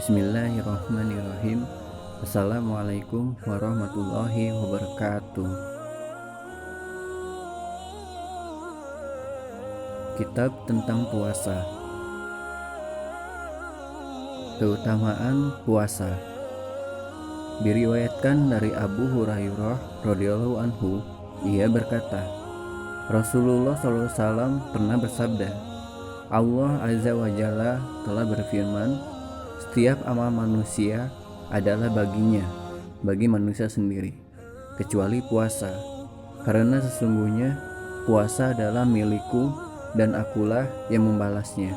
Bismillahirrahmanirrahim. Assalamualaikum warahmatullahi wabarakatuh. Kitab tentang puasa. Keutamaan puasa. Diriwayatkan dari Abu Hurairah radhiyallahu anhu, ia berkata, Rasulullah SAW pernah bersabda, Allah Azza wa Jalla telah berfirman, setiap amal manusia adalah baginya, bagi manusia sendiri, kecuali puasa, karena sesungguhnya puasa adalah milikku dan akulah yang membalasnya.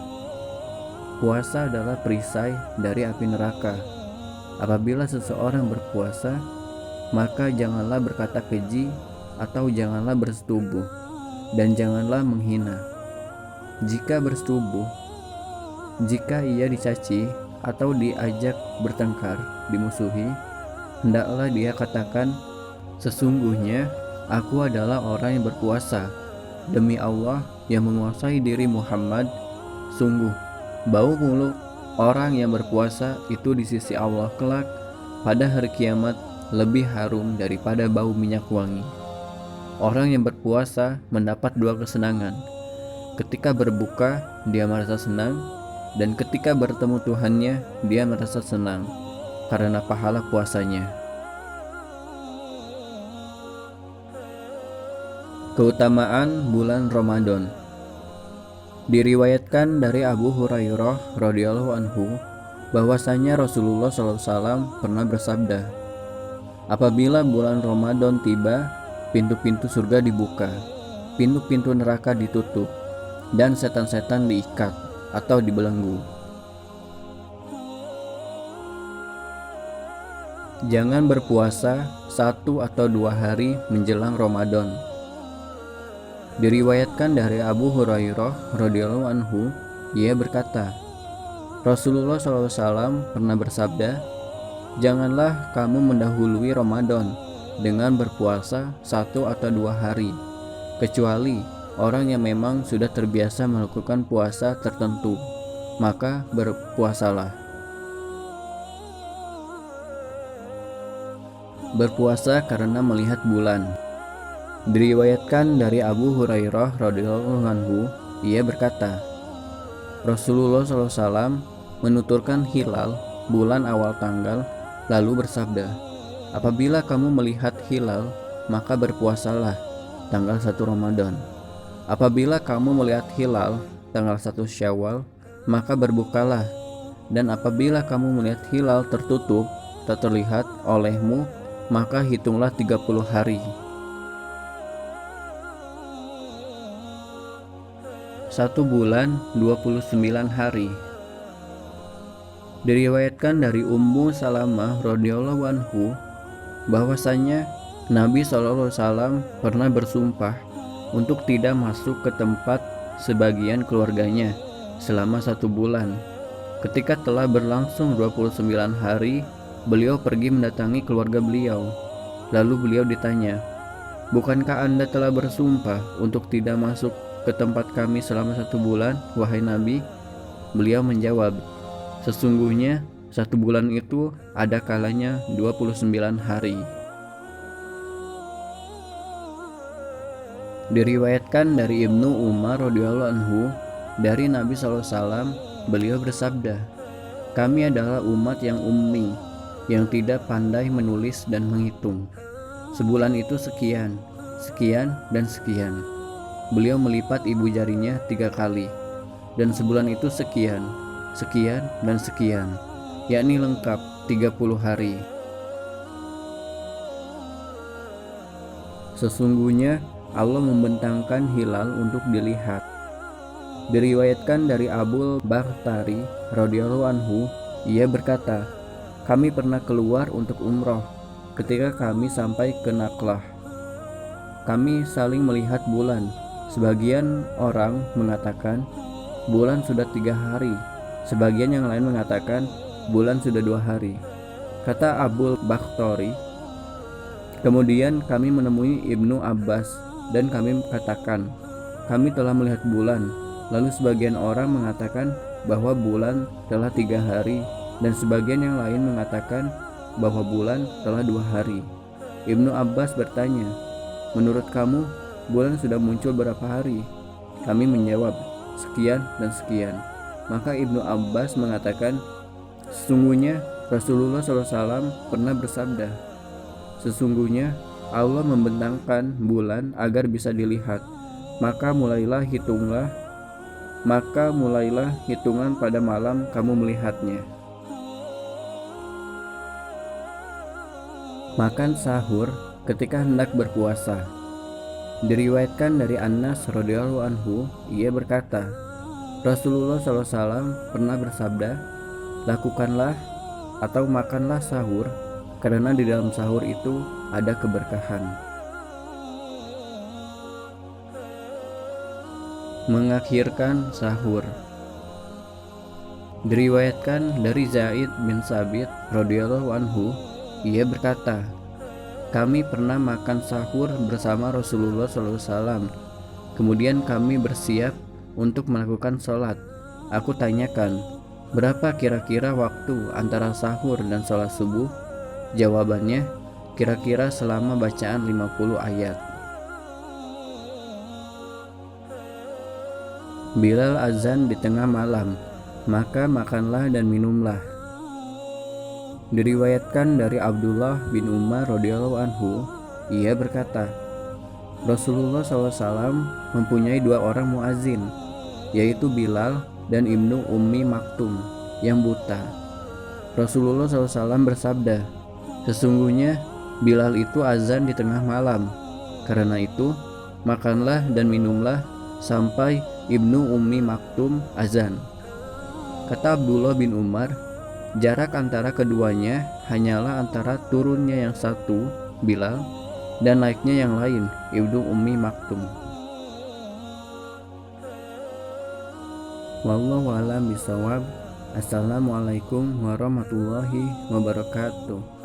Puasa adalah perisai dari api neraka. Apabila seseorang berpuasa, maka janganlah berkata keji atau janganlah bersetubuh, dan janganlah menghina. Jika bersetubuh, jika ia dicaci atau diajak bertengkar, dimusuhi, hendaklah dia katakan, sesungguhnya aku adalah orang yang berpuasa. Demi Allah yang menguasai diri Muhammad, sungguh bau mulut orang yang berpuasa itu di sisi Allah kelak pada hari kiamat lebih harum daripada bau minyak wangi. Orang yang berpuasa mendapat dua kesenangan. Ketika berbuka, dia merasa senang, dan ketika bertemu Tuhannya, dia merasa senang karena pahala puasanya. Keutamaan bulan Ramadan. Diriwayatkan dari Abu Hurairah radhiyallahu anhu bahwasanya Rasulullah SAW pernah bersabda, apabila bulan Ramadan tiba, pintu-pintu surga dibuka, pintu-pintu neraka ditutup, dan setan-setan diikat atau dibelenggu. Jangan berpuasa 1 atau 2 hari menjelang Ramadan. Diriwayatkan dari Abu Hurairah radhiyallahu anhu, ia berkata, Rasulullah SAW pernah bersabda, janganlah kamu mendahului Ramadan dengan berpuasa 1 atau 2 hari, kecuali orang yang memang sudah terbiasa melakukan puasa tertentu, maka berpuasalah. Berpuasa karena melihat bulan. Diriwayatkan dari Abu Hurairah radhiyallahu anhu, ia berkata, Rasulullah SAW menuturkan hilal bulan awal tanggal, lalu bersabda, apabila kamu melihat hilal, maka berpuasalah tanggal 1 Ramadan. Apabila kamu melihat hilal tanggal 1 Syawal, maka berbukalah. Dan apabila kamu melihat hilal tertutup, tak terlihat olehmu, maka hitunglah 30 hari. 1 bulan 29 hari. Diriwayatkan dari Ummu Salamah radhiyallahu anhu bahwasanya Nabi SAW pernah bersumpah untuk tidak masuk ke tempat sebagian keluarganya selama 1 bulan. Ketika telah berlangsung 29 hari, beliau pergi mendatangi keluarga beliau. Lalu beliau ditanya, bukankah Anda telah bersumpah untuk tidak masuk ke tempat kami selama 1 bulan, wahai Nabi? Beliau menjawab, sesungguhnya 1 bulan itu ada kalanya 29 hari. Diriwayatkan dari Ibnu Umar radhiyallahu anhu, dari Nabi SAW, beliau bersabda, kami adalah umat yang ummi, yang tidak pandai menulis dan menghitung. Sebulan itu sekian, sekian, dan sekian. Beliau melipat ibu jarinya 3 kali, dan sebulan itu sekian, sekian, dan sekian, yakni lengkap 30 hari. Sesungguhnya Allah membentangkan hilal untuk dilihat. Diriwayatkan dari Abu Bakhtari radhiyallahu anhu, ia berkata, kami pernah keluar untuk umroh. Ketika kami sampai ke Naklah, kami saling melihat bulan. Sebagian orang mengatakan bulan sudah 3 hari, sebagian yang lain mengatakan bulan sudah 2 hari. Kata Abu Bakhtari, kemudian kami menemui Ibnu Abbas dan kami katakan, kami telah melihat bulan. Lalu sebagian orang mengatakan bahwa bulan telah 3 hari dan sebagian yang lain mengatakan bahwa bulan telah 2 hari. Ibnu Abbas bertanya, "Menurut kamu, bulan sudah muncul berapa hari?" Kami menjawab, "Sekian dan sekian." Maka Ibnu Abbas mengatakan, "Sesungguhnya Rasulullah SAW pernah bersabda, sesungguhnya Allah membentangkan bulan agar bisa dilihat, maka mulailah hitungan pada malam kamu melihatnya." Makan sahur ketika hendak berpuasa. Diriwayatkan dari Anas radhiyallahu anhu, ia berkata, Rasulullah SAW pernah bersabda, "Lakukanlah atau makanlah sahur, karena di dalam sahur itu ada keberkahan." Mengakhirkan sahur. Diriwayatkan dari Zaid bin Sabit radhiyallahu anhu, ia berkata, "Kami pernah makan sahur bersama Rasulullah SAW. Kemudian kami bersiap untuk melakukan sholat. Aku tanyakan, berapa kira-kira waktu antara sahur dan sholat subuh? Jawabannya, kira-kira selama bacaan 50 ayat. Bilal azan di tengah malam, maka makanlah dan minumlah. Diriwayatkan dari Abdullah bin Umar radhiyallahu anhu, ia berkata, Rasulullah SAW mempunyai 2 orang muazin, yaitu Bilal dan Ibnu Ummi Maktum yang buta. Rasulullah SAW bersabda, "Sesungguhnya Bilal itu azan di tengah malam. Karena itu, makanlah dan minumlah sampai Ibnu Ummi Maktum azan." Kata Abdullah bin Umar, jarak antara keduanya hanyalah antara turunnya yang satu, Bilal, dan naiknya yang lain, Ibnu Ummi Maktum. Wallahu a'lam bishawab. Assalamualaikum warahmatullahi wabarakatuh.